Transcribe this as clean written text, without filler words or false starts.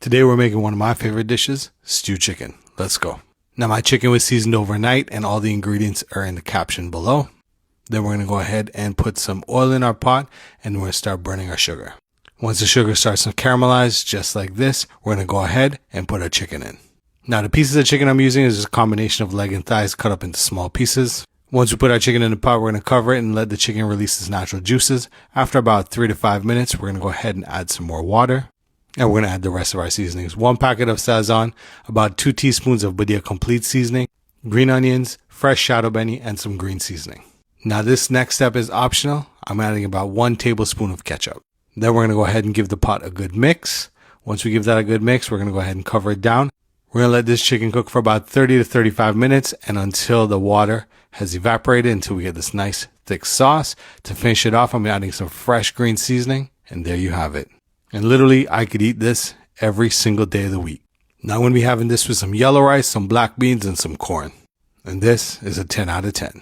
Today we're making one of my favorite dishes, stewed chicken. Let's go. Now my chicken was seasoned overnight and all the ingredients are in the caption below. Then we're going to go ahead and put some oil in our pot and we're going to start burning our sugar. Once the sugar starts to caramelize, just like this, we're going to go ahead and put our chicken in. Now the pieces of chicken I'm using is just a combination of leg and thighs cut up into small pieces. Once we put our chicken in the pot, we're going to cover it and let the chicken release its natural juices. After about 3 to 5 minutes, we're going to go ahead and add some more water. And we're going to add the rest of our seasonings. 1 packet of sazon, about 2 teaspoons of Badia Complete seasoning, green onions, fresh shadow benny, and some green seasoning. Now this next step is optional. I'm adding about 1 tablespoon of ketchup. Then we're going to go ahead and give the pot a good mix. Once we give that a good mix, we're going to go ahead and cover it down. We're going to let this chicken cook for about 30 to 35 minutes and until the water has evaporated, until we get this nice thick sauce. To finish it off, I'm adding some fresh green seasoning, and there you have it. And literally, I could eat this every single day of the week. Now I'm going to be having this with some yellow rice, some black beans, and some corn. And this is a 10 out of 10.